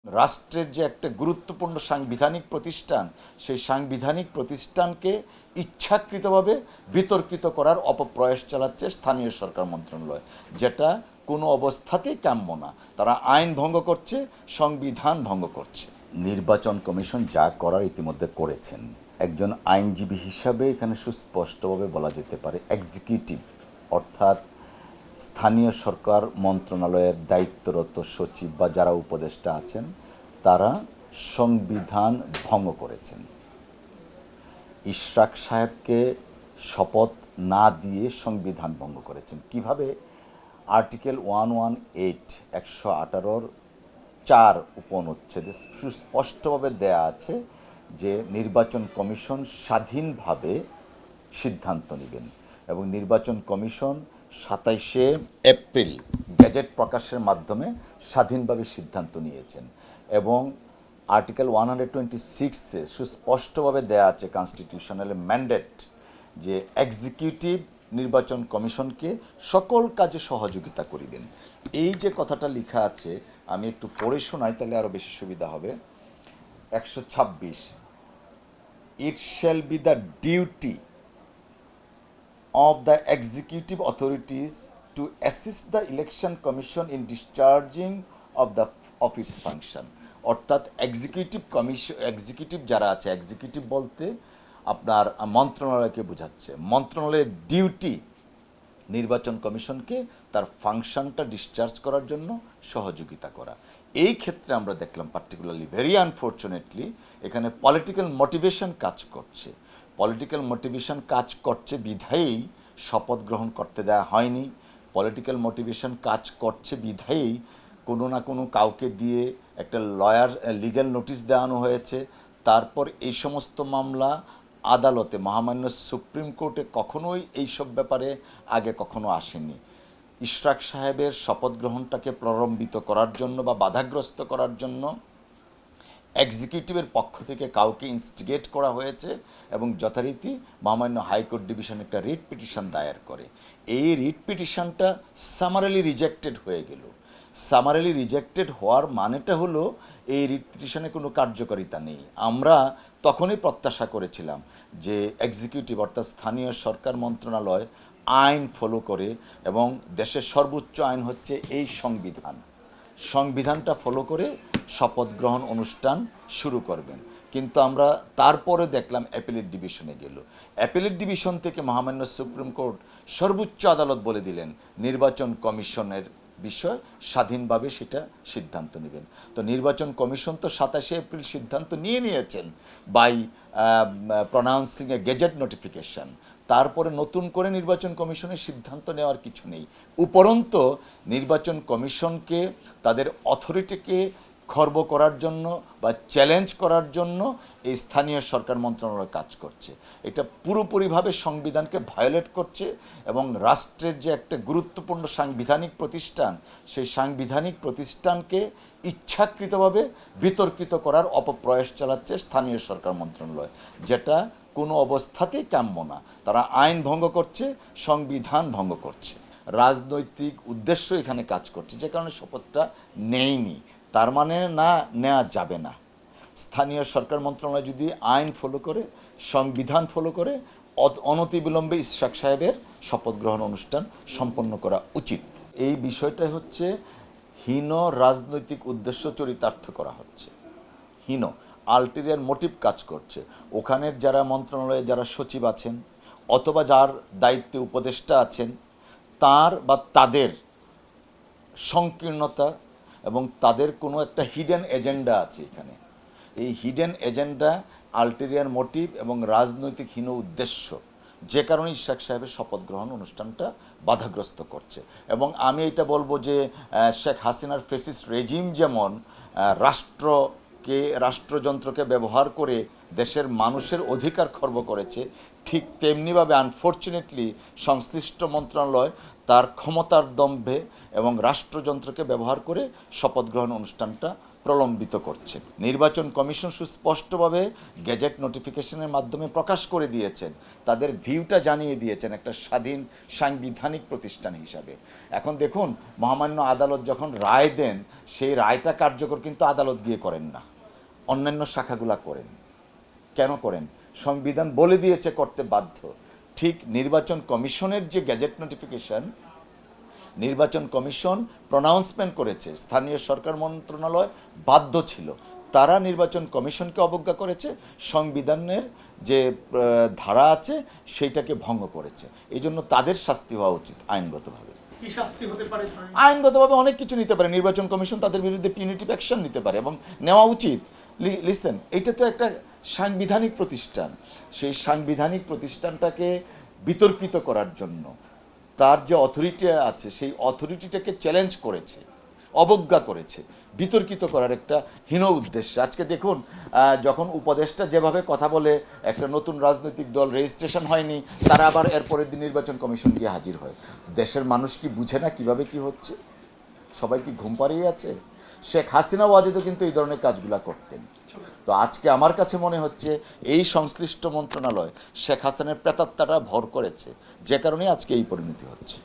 রাষ্ট্রের যে একটা গুরুত্বপূর্ণ সাংবিধানিক প্রতিষ্ঠান, সেই সাংবিধানিক প্রতিষ্ঠানকে ইচ্ছাকৃতভাবে বিতর্কিত করার অপপ্রয়াস চালাচ্ছে স্থানীয় সরকার মন্ত্রণালয়, যেটা কোনো অবস্থাতেই কাম্য না। তারা আইন ভঙ্গ করছে, সংবিধান ভঙ্গ করছে। নির্বাচন কমিশন যা করার ইতিমধ্যে করেছেন। একজন আইনজীবী হিসাবে এখানে সুস্পষ্টভাবে বলা যেতে পারে এক্সিকিউটিভ অর্থাৎ স্থানীয় সরকার মন্ত্রণালয়ের দায়িত্বরত সচিব বা যারা উপদেষ্টা আছেন তারা সংবিধান ভঙ্গ করেছেন। ইশরাক সাহেবকে শপথ না দিয়ে সংবিধান ভঙ্গ করেছেন। কিভাবে? আর্টিকেল 118 4 উপনুচ্ছেদে সুস্পষ্টভাবে দেয়া আছে যে নির্বাচন কমিশন স্বাধীনভাবে সিদ্ধান্ত নেবেন এবং নির্বাচন কমিশন 27শে এপ্রিল গেজেট প্রকাশের মাধ্যমে স্বাধীনভাবে সিদ্ধান্ত নিয়েছেন এবং আর্টিকেল 126-এ সুস্পষ্টভাবে দেয়া আছে কনস্টিটিউশনাল ম্যান্ডেট যে এক্সিকিউটিভ নির্বাচন কমিশনকে সকল কাজে সহযোগিতা করিবেন। এই যে কথাটা লেখা আছে আমি একটু পড়ে শোনাই, তাহলে আরও বেশি সুবিধা হবে। 126, ইট shall be the duty of the executive authorities to assist the election commission in discharging of its function। অর্থাৎ এক্সিকিউটিভ যারা আছে, এক্সিকিউটিভ বলতে আপনার মন্ত্রণালয়কে বোঝাচ্ছে। মন্ত্রণালয়ের ডিউটি নির্বাচন কমিশনকে তার ফাংশনটা ডিসচার্জ করার জন্য সহযোগিতা করা। এই ক্ষেত্রে আমরা দেখলাম পার্টিকুলারলি ভেরি আনফর্চুনেটলি এখানে পলিটিক্যাল মোটিভেশন কাজ করছে। পলিটিক্যাল মোটিভেশন কাজ করছে বিধায়ী শপথ গ্রহণ করতে দেওয়া হয়নি। পলিটিক্যাল মোটিভেশন কাজ করছে বিধায়ী কোনো না কোনো কাউকে দিয়ে একটা লিগ্যাল নোটিশ দেওয়ানো হয়েছে। তারপর এই সমস্ত মামলা আদালতে, মহামান্য সুপ্রিম কোর্টে কখনোই এইসব ব্যাপারে আগে কখনো আসেনি। ইশরাক সাহেবের শপথ গ্রহণটাকে প্রলম্বিত করার জন্য বা বাধাগ্রস্ত করার জন্য এক্সিকিউটিভের পক্ষ থেকে কাউকে ইনস্টিগেট করা হয়েছে এবং যথারীতি মহামান্য হাইকোর্ট ডিভিশন একটা রিট পিটিশন দায়ের করে। এই রিট পিটিশনটা সামারিলি রিজেক্টেড হয়ে গেল। সামারিলি রিজেক্টেড হওয়ার মানেটা হলো এই রিট পিটিশনে কোনো কার্যকারিতা নেই। আমরা তখনই প্রত্যাশা করেছিলাম যে এক্সিকিউটিভ অর্থাৎ স্থানীয় সরকার মন্ত্রণালয় আইন ফলো করে, এবং দেশের সর্বোচ্চ আইন হচ্ছে এই সংবিধানটা ফলো করে শপথ গ্রহণ অনুষ্ঠান শুরু করবেন। কিন্তু আমরা তারপরে দেখলাম অ্যাপিলেট ডিভিশনে গেল। অ্যাপিলেট ডিভিশন থেকে মহামান্য সুপ্রিম কোর্ট সর্বোচ্চ আদালত বলে দিলেন নির্বাচন কমিশনের বিষয় স্বাধীনভাবে সেটা সিদ্ধান্ত নেবেন। তো নির্বাচন কমিশন তো 27শে এপ্রিল সিদ্ধান্ত নিয়েছেন by pronouncing a gazette notification. তারপরে নতুন করে নির্বাচন কমিশনের সিদ্ধান্ত নেওয়ার কিছু নেই। উপরন্ত নির্বাচন কমিশনকে তাদের অথরিটিকে খর্ব করার জন্য বা চ্যালেঞ্জ করার জন্য এই স্থানীয় সরকার মন্ত্রণালয় কাজ করছে। এটা পুরোপুরিভাবে সংবিধানকে ভায়োলেট করছে এবং রাষ্ট্রের যে একটা গুরুত্বপূর্ণ সাংবিধানিক প্রতিষ্ঠান, সেই সাংবিধানিক প্রতিষ্ঠানকে ইচ্ছাকৃতভাবে বিতর্কিত করার অপপ্রয়াস চালাচ্ছে স্থানীয় সরকার মন্ত্রণালয়, যেটা কোনো অবস্থাতেই কাম্য না। তারা আইন ভঙ্গ করছে, সংবিধান ভঙ্গ করছে। রাজনৈতিক উদ্দেশ্য এখানে কাজ করছে, যে কারণে শপথটা নেয়নি। তার মানে না, নেওয়া যাবে না। স্থানীয় সরকার মন্ত্রণালয় যদি আইন ফলো করে, সংবিধান ফলো করে, অনতিবিলম্বে ইশরাক সাহেবের শপথ গ্রহণ অনুষ্ঠান সম্পন্ন করা উচিত। এই বিষয়টাই হচ্ছে হীন রাজনৈতিক উদ্দেশ্য চরিতার্থ করা হচ্ছে। হীন আলটেরিয়ার মোটিভ কাজ করছে। ওখানের যারা মন্ত্রণালয়ে যারা সচিব আছেন অথবা যার দায়িত্বে উপদেষ্টা আছেন, তার বা তাদের সংকীর্ণতা এবং তাদের কোনো একটা হিডেন এজেন্ডা আছে এখানে। এই হিডেন এজেন্ডা, আলটেরিয়ার মোটিভ এবং রাজনৈতিক হীন উদ্দেশ্য, যে কারণে ইশরাক সাহেবের শপথ গ্রহণ অনুষ্ঠানটা বাধাগ্রস্ত করছে। এবং আমি এটা বলবো যে শেখ হাসিনার ফেসিস্ট রেজিম যেমন রাষ্ট্রযন্ত্রকে ব্যবহার করে দেশের মানুষের অধিকার খর্ব করেছে, ঠিক তেমনিভাবে আনফর্চুনেটলি সংশ্লিষ্ট মন্ত্রণালয় তার ক্ষমতার দম্ভে এবং রাষ্ট্রযন্ত্রকে ব্যবহার করে শপথ গ্রহণ অনুষ্ঠানটা প্রলম্বিত করছে। নির্বাচন কমিশন সুস্পষ্টভাবে গেজেট নোটিফিকেশনের মাধ্যমে প্রকাশ করে দিয়েছেন, তাদের ভিউটা জানিয়ে দিয়েছেন একটা স্বাধীন সাংবিধানিক প্রতিষ্ঠান হিসাবে। এখন দেখুন, মহামান্য আদালত যখন রায় দেন, সেই রায়টা কার্যকর কিন্তু আদালত গিয়ে করেন না, অন্যান্য শাখাগুলা করেন। কেন করেন? সংবিধান বলে দিয়েছে করতে বাধ্য। ঠিক নির্বাচন কমিশনের যে গেজেট নোটিফিকেশন, নির্বাচন কমিশন প্রনাউন্সমেন্ট করেছে, স্থানীয় সরকার মন্ত্রণালয় বাধ্য ছিল, তারা নির্বাচন কমিশনকে অবজ্ঞা করেছে, সংবিধানের যে ধারা আছে সেইটাকে ভঙ্গ করেছে। এই জন্য তাদের শাস্তি হওয়া উচিত আইনগতভাবে। আইনগতভাবে অনেক কিছু নিতে পারে নির্বাচন কমিশন, তাদের বিরুদ্ধে পিউনিটিভ অ্যাকশন নিতে পারে এবং নেওয়া উচিত। লিসেন, এটা তো একটা সাংবিধানিক প্রতিষ্ঠান, সেই সাংবিধানিক প্রতিষ্ঠানটাকে বিতর্কিত করার জন্য তার যে অথরিটি আছে সেই অথরিটিটাকে চ্যালেঞ্জ করেছে, অবজ্ঞা করেছে, বিতর্কিত করার একটা হীন উদ্দেশ্য। আজকে দেখুন, যখন উপদেষ্টা যেভাবে কথা বলে, একটা নতুন রাজনৈতিক দল রেজিস্ট্রেশন হয়নি, তারা আবার এর পরের দিন নির্বাচন কমিশন গিয়ে হাজির হয়। দেশের মানুষ কি বুঝে না কিভাবে কি হচ্ছে? সবাই কি ঘুম পাড়িয়ে আছে? শেখ হাসিনা ওয়াজেদও কিন্তু এই ধরনের কাজগুলো করতেন। তো আজকে আমার কাছে মনে হচ্ছে এই সংশ্লিষ্ট মন্ত্রণালয় শেখ হাসিনার প্রেতাত্মাটা ভর করেছে, যে কারণে আজকে এই পরিণতি হচ্ছে।